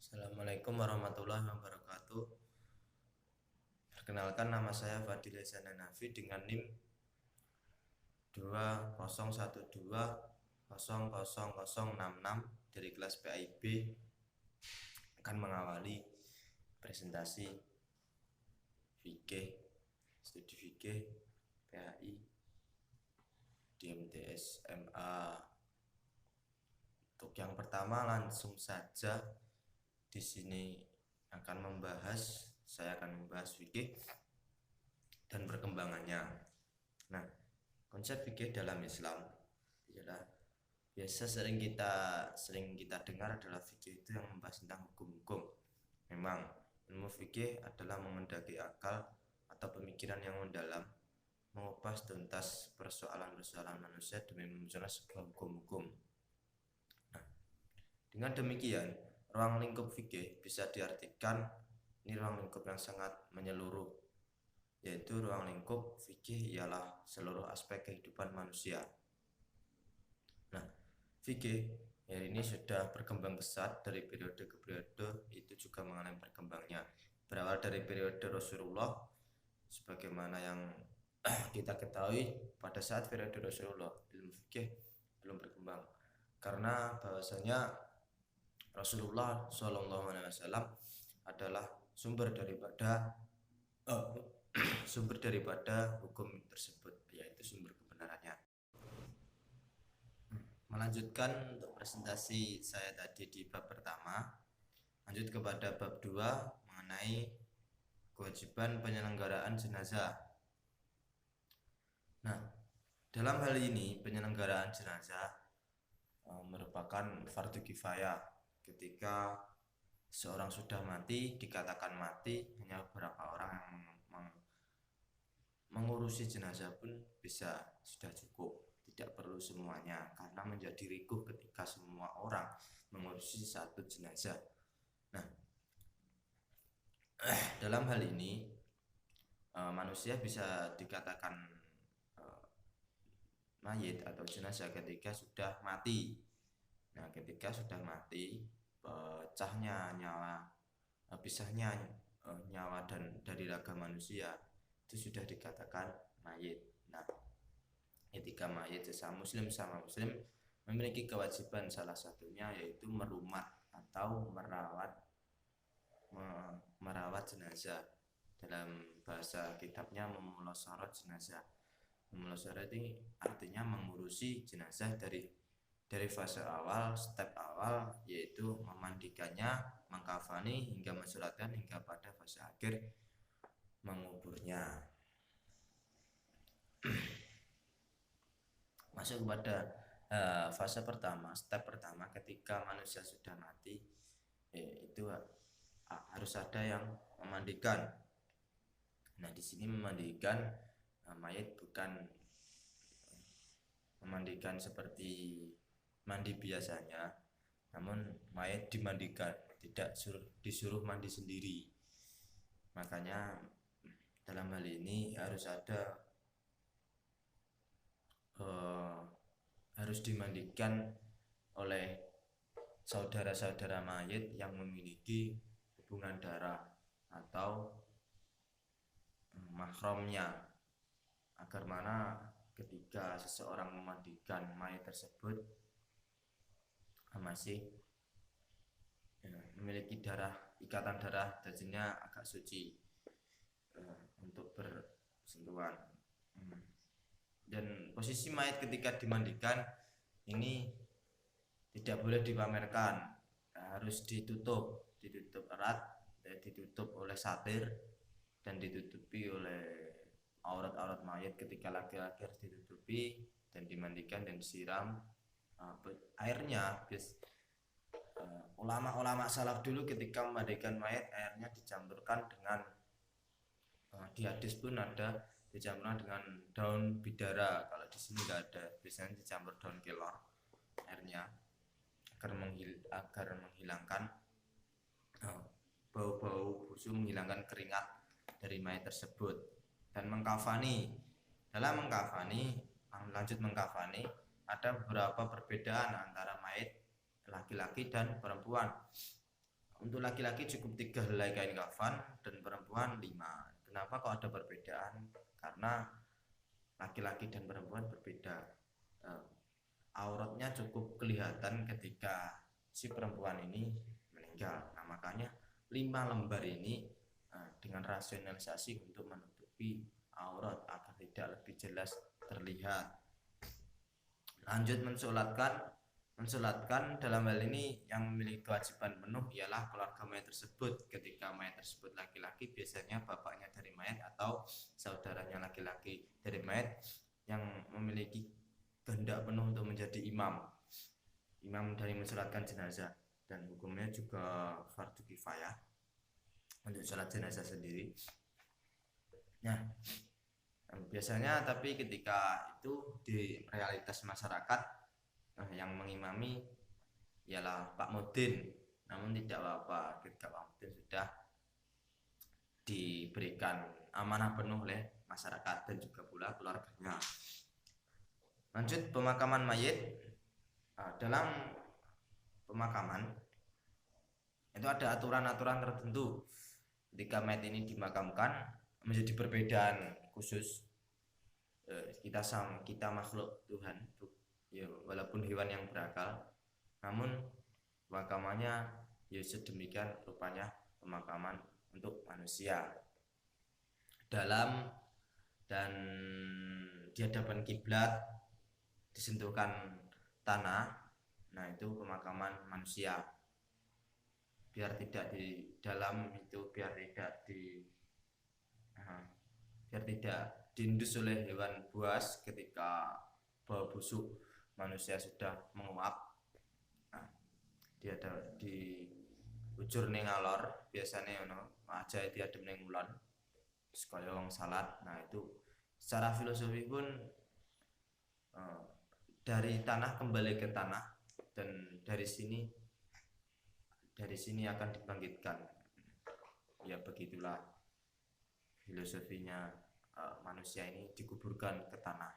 Assalamualaikum warahmatullahi wabarakatuh. Perkenalkan, nama saya Fadil Hanafi dengan NIM 2012000066 dari kelas PAIB akan mengawali presentasi fikih, studi fikih PAI di MTS MA. Untuk yang pertama, langsung saja di sini saya akan membahas fikih dan perkembangannya. Nah, konsep fikih dalam Islam ialah sering kita dengar adalah fikih itu yang membahas tentang hukum-hukum. Memang ilmu fikih adalah mengendaki akal atau pemikiran yang mendalam, mengupas tuntas persoalan-persoalan manusia demi memunculkan sebuah hukum-hukum. Nah, dengan demikian, ruang lingkup fikih bisa diartikan ini ruang lingkup yang sangat menyeluruh, yaitu ruang lingkup fikih ialah seluruh aspek kehidupan manusia. Nah, fikih hari ini sudah berkembang pesat dari periode ke periode, itu juga mengenai berkembangnya. Berawal dari periode Rasulullah, sebagaimana yang kita ketahui, pada saat periode Rasulullah ilmu fikih belum berkembang, karena bahwasanya Rasulullah SAW adalah sumber daripada hukum tersebut, yaitu sumber kebenarannya. Melanjutkan untuk presentasi saya tadi di bab pertama, lanjut kepada bab 2 mengenai kewajiban penyelenggaraan jenazah. Nah, dalam hal ini penyelenggaraan jenazah merupakan fardu kifayah. Ketika seorang sudah mati, dikatakan mati, hanya beberapa orang yang mengurusi jenazah pun sudah cukup, tidak perlu semuanya, karena menjadi rikuh ketika semua orang mengurusi satu jenazah. Nah, dalam hal ini manusia bisa dikatakan mayit atau jenazah ketika sudah mati. Nah, ketika sudah mati, pisahnya nyawa dan dari raga manusia itu sudah dikatakan mayit. Nah, ketika mayit sesama muslim sama muslim memiliki kewajiban, salah satunya yaitu merumat atau merawat jenazah. Dalam bahasa kitabnya memulasarat jenazah. Memulasarat ini artinya mengurusi jenazah dari fase awal, step awal, yaitu memandikannya, mengkafani hingga mensolatkan, hingga pada fase akhir menguburnya. Masuk kepada fase pertama, step pertama ketika manusia sudah mati, itu harus ada yang memandikan. Nah, di sini memandikan mayit bukan memandikan seperti mandi biasanya, namun mayat dimandikan, tidak disuruh mandi sendiri. Makanya dalam hal ini harus dimandikan oleh saudara-saudara mayit yang memiliki hubungan darah atau mahramnya, agar mana ketika seseorang memandikan mayat tersebut masih memiliki ikatan darah, jadinya agak suci untuk bersentuhan. Dan posisi mayat ketika dimandikan ini tidak boleh dipamerkan, harus ditutup erat, ditutup oleh satir dan ditutupi oleh aurat-aurat mayat. Ketika laki-laki harus ditutupi dan dimandikan dan disiram airnya. Ulama-ulama salaf dulu ketika memandikan mayat, airnya dicampurkan dengan di hadis pun ada dicampurkan dengan daun bidara. Kalau di sini nggak ada, biasanya dicampur daun kelor airnya agar menghilangkan bau-bau busuk, menghilangkan keringat dari mayat tersebut. Dan dalam lanjut mengkafani ada beberapa perbedaan antara mayat laki-laki dan perempuan. untuk laki-laki cukup 3 helai kain kafan dan perempuan 5. Kenapa kok ada perbedaan? Karena laki-laki dan perempuan berbeda. Auratnya cukup kelihatan ketika si perempuan ini meninggal. Nah, makanya 5 lembar ini dengan rasionalisasi untuk menutupi aurat agar tidak lebih jelas terlihat. Lanjut mensolatkan dalam hal ini yang memiliki kewajiban penuh ialah keluarga mayat tersebut. Ketika mayat tersebut laki-laki, biasanya bapaknya dari mayat atau saudaranya laki-laki dari mayat yang memiliki kehendak penuh untuk menjadi imam dari mensolatkan jenazah, dan hukumnya juga fardu kifayah untuk sholat jenazah sendiri. Nah, biasanya tapi ketika itu di realitas masyarakat yang mengimami ialah Pak Mudin, namun tidak apa-apa ketika Pak Mudin sudah diberikan amanah penuh oleh masyarakat dan juga pula keluarganya. Lanjut pemakaman mayit. Dalam pemakaman itu ada aturan-aturan tertentu. Ketika mayit ini dimakamkan menjadi perbedaan khusus. Kita makhluk Tuhan, ya, walaupun hewan yang berakal, namun pemakamannya ya sedemikian rupanya pemakaman untuk manusia. Dalam dan di hadapan kiblat, disentuhkan tanah, nah itu pemakaman manusia. Biar tidak di dalam itu, biar tidak diindus oleh hewan buas ketika bau busuk manusia sudah menguap. Nah, dia ada di ujur ning alor, biasanya aja diadem ning ulon sekaya wong salat. Nah, itu secara filosofi pun dari tanah kembali ke tanah, dan dari sini akan dibangkitkan. Ya, begitulah filosofinya manusia ini dikuburkan ke tanah.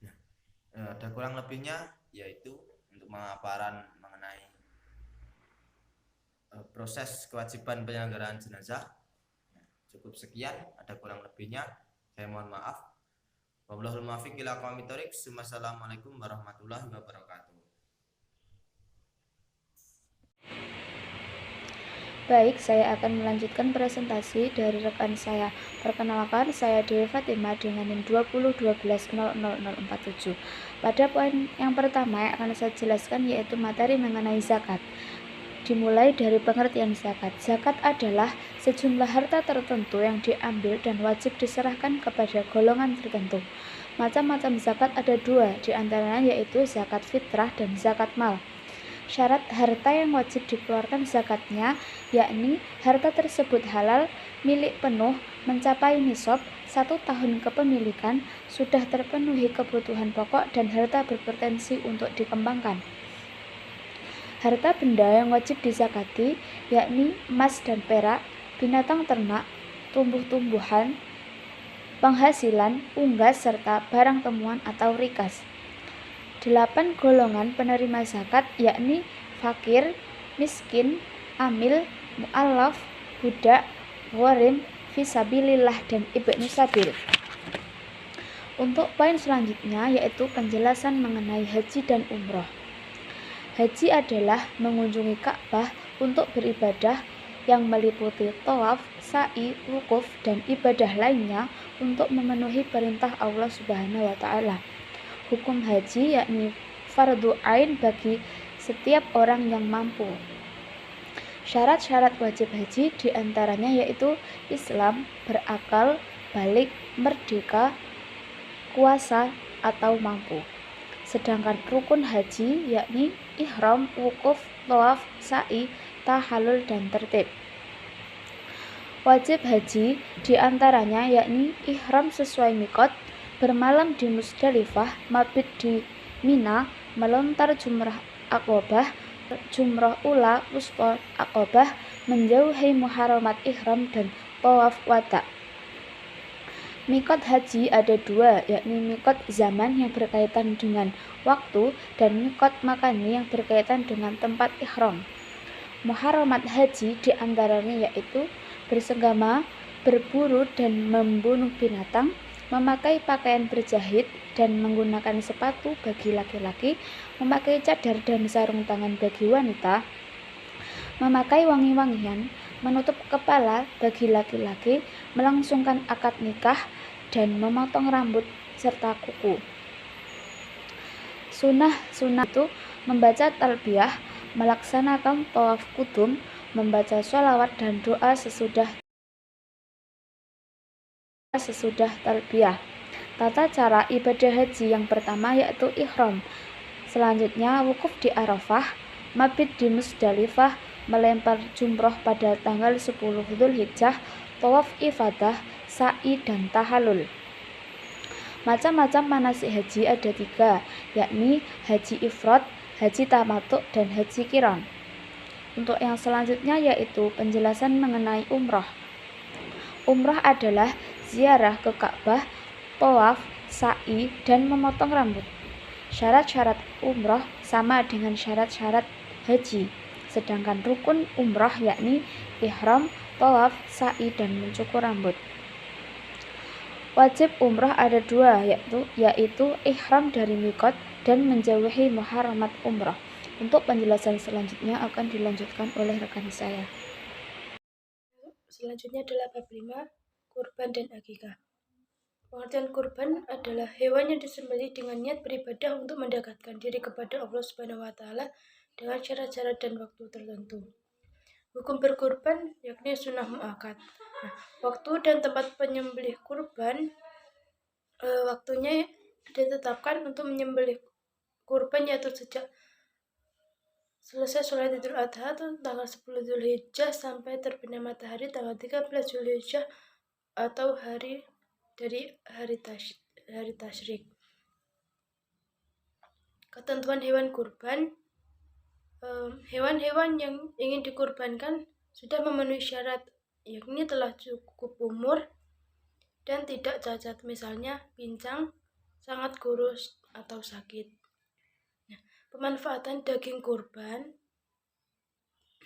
Nah, ada kurang lebihnya, yaitu untuk pemaparan mengenai proses kewajiban penyelenggaraan jenazah. Cukup sekian, ada kurang lebihnya saya mohon maaf. Wallahul muwaffiq ila aqwamit thoriq. Wassalamualaikum warahmatullahi wabarakatuh. Baik, saya akan melanjutkan presentasi dari rekan saya. Perkenalkan, saya Dewi Fatimah dengan NIM 2012000047. Pada poin yang pertama yang akan saya jelaskan yaitu materi mengenai zakat. Dimulai dari pengertian zakat. Zakat adalah sejumlah harta tertentu yang diambil dan wajib diserahkan kepada golongan tertentu. Macam-macam zakat ada 2, diantaranya yaitu zakat fitrah dan zakat mal. Syarat harta yang wajib dikeluarkan zakatnya yakni harta tersebut halal, milik penuh, mencapai nisab, 1 tahun kepemilikan, sudah terpenuhi kebutuhan pokok, dan harta berpotensi untuk dikembangkan. Harta benda yang wajib dizakati yakni emas dan perak, binatang ternak, tumbuh-tumbuhan, penghasilan, unggas, serta barang temuan atau rikas. 8 golongan penerima zakat yakni fakir, miskin, amil, mu'allaf, budak, gharim, fisabilillah, dan ibnu sabil. Untuk poin selanjutnya yaitu penjelasan mengenai haji dan umroh. Haji adalah mengunjungi Ka'bah untuk beribadah yang meliputi tawaf, sa'i, wukuf, dan ibadah lainnya untuk memenuhi perintah Allah Subhanahu wa Ta'ala. Hukum haji yakni fardu ain bagi setiap orang yang mampu. Syarat-syarat wajib haji diantaranya yaitu Islam, berakal, balik, merdeka, kuasa, atau mampu. Sedangkan rukun haji yakni ihram, wukuf, tawaf, sa'i, tahallul, dan tertib. Wajib haji diantaranya yakni ihram sesuai miqat, bermalam di Musdalifah, mabit di Mina, melontar jumrah Aqobah, jumrah ula, wusta Aqobah, menjauhi muharamat ihram, dan tawaf wada. Miqat haji ada 2, yakni miqat zaman yang berkaitan dengan waktu dan miqat makani yang berkaitan dengan tempat ihram. muharamat haji diantaranya yaitu bersenggama, berburu dan membunuh binatang, memakai pakaian berjahit dan menggunakan sepatu bagi laki-laki, memakai cadar dan sarung tangan bagi wanita, memakai wangi-wangian, menutup kepala bagi laki-laki, melangsungkan akad nikah, dan memotong rambut serta kuku. Sunnah itu membaca talbiyah, melaksanakan tawaf kudum, membaca sholawat dan doa sesudah talbiyah. Tata cara ibadah haji yang pertama yaitu ihram. Selanjutnya wukuf di Arafah, mabit di Musdalifah, melempar jumroh pada tanggal 10 Dzulhijjah, tawaf ifadah, sa'i dan tahalul. Macam-macam manasik haji ada 3, yakni haji ifrad, haji tamattu, dan haji qiran. Untuk yang selanjutnya yaitu penjelasan mengenai umrah. Umrah adalah ziarah ke Ka'bah, tawaf, sa'i, dan memotong rambut. Syarat-syarat umrah sama dengan syarat-syarat haji, sedangkan rukun umrah yakni ihram, tawaf, sa'i, dan mencukur rambut. Wajib umrah ada 2, yaitu ihram dari mikot dan menjauhi muharamat umrah. Untuk penjelasan selanjutnya akan dilanjutkan oleh rekan saya. Selanjutnya adalah bab 5, kurban dan akikah. Pengertian kurban adalah hewan yang disembelih dengan niat beribadah untuk mendekatkan diri kepada Allah Subhanahu wa taala dengan syarat-syarat dan waktu tertentu. Hukum berkurban yakni sunnah muakkad. Waktu dan tempat penyembelih kurban waktunya ditetapkan untuk menyembelih kurban yaitu sejak selesai sholat Idul Adha tanggal 10 Dzulhijjah sampai terbenam matahari tanggal 13 Dzulhijjah atau hari tasyrik. Ketentuan hewan kurban. Hewan-hewan yang ingin dikurbankan sudah memenuhi syarat, yakni telah cukup umur dan tidak cacat, misalnya pincang, sangat kurus, atau sakit. Pemanfaatan daging kurban,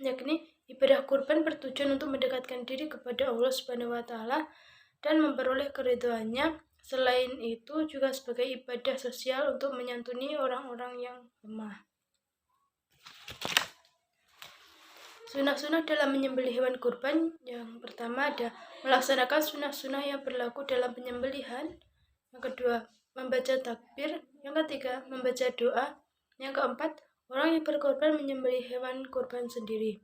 yakni ibadah kurban bertujuan untuk mendekatkan diri kepada Allah Subhanahu wa taala dan memperoleh keridhaannya. Selain itu juga sebagai ibadah sosial untuk menyantuni orang-orang yang lemah. Sunnah-sunnah dalam menyembelih hewan kurban. Yang pertama ada melaksanakan sunnah-sunnah yang berlaku dalam penyembelihan. Yang kedua, membaca takbir. Yang ketiga, membaca doa. Yang keempat, orang yang berkorban menyembelih hewan kurban sendiri.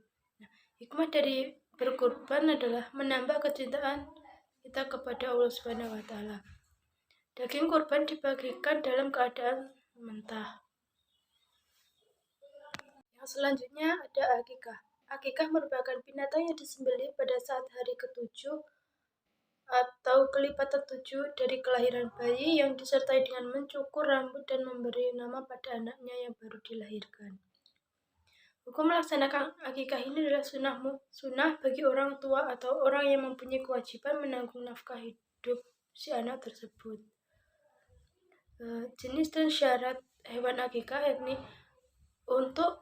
Hikmah dari berkurban adalah menambah kecintaan kita kepada Allah Subhanahu wa taala. Daging kurban dibagikan dalam keadaan mentah. Yang selanjutnya ada akikah. Akikah merupakan binatang yang disembelih pada saat hari ke-7 atau kelipatan 7 dari kelahiran bayi yang disertai dengan mencukur rambut dan memberi nama pada anaknya yang baru dilahirkan. Hukum melaksanakan akikah ini adalah sunnah bagi orang tua atau orang yang mempunyai kewajiban menanggung nafkah hidup si anak tersebut. Jenis dan syarat hewan akikah yakni untuk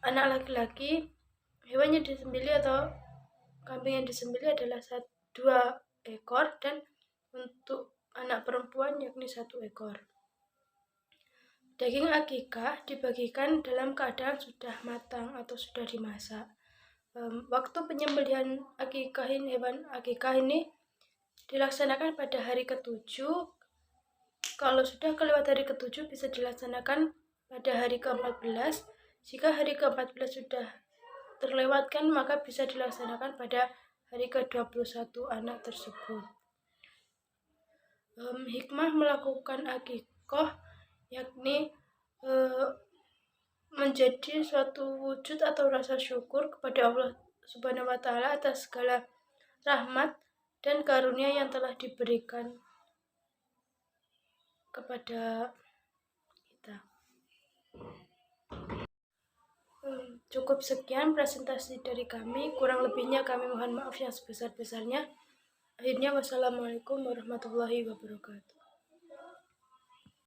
anak laki-laki, hewan yang disembelih atau kambing yang disembelih adalah 2 ekor, dan untuk anak perempuan yakni 1 ekor. Daging akikah dibagikan dalam keadaan sudah matang atau sudah dimasak. Waktu penyembelihan hewan akikah ini dilaksanakan pada hari ke-7. Kalau sudah kelewat hari ke-7 bisa dilaksanakan pada hari ke-14. Jika hari ke-14 sudah terlewatkan maka bisa dilaksanakan pada hari ke-21 anak tersebut. Hikmah melakukan akikah yakni menjadi suatu wujud atau rasa syukur kepada Allah Subhanahu wa taala atas segala rahmat dan karunia yang telah diberikan kepada kita. Cukup sekian presentasi dari kami, kurang lebihnya kami mohon maaf yang sebesar-besarnya. Akhirnya wassalamualaikum warahmatullahi wabarakatuh.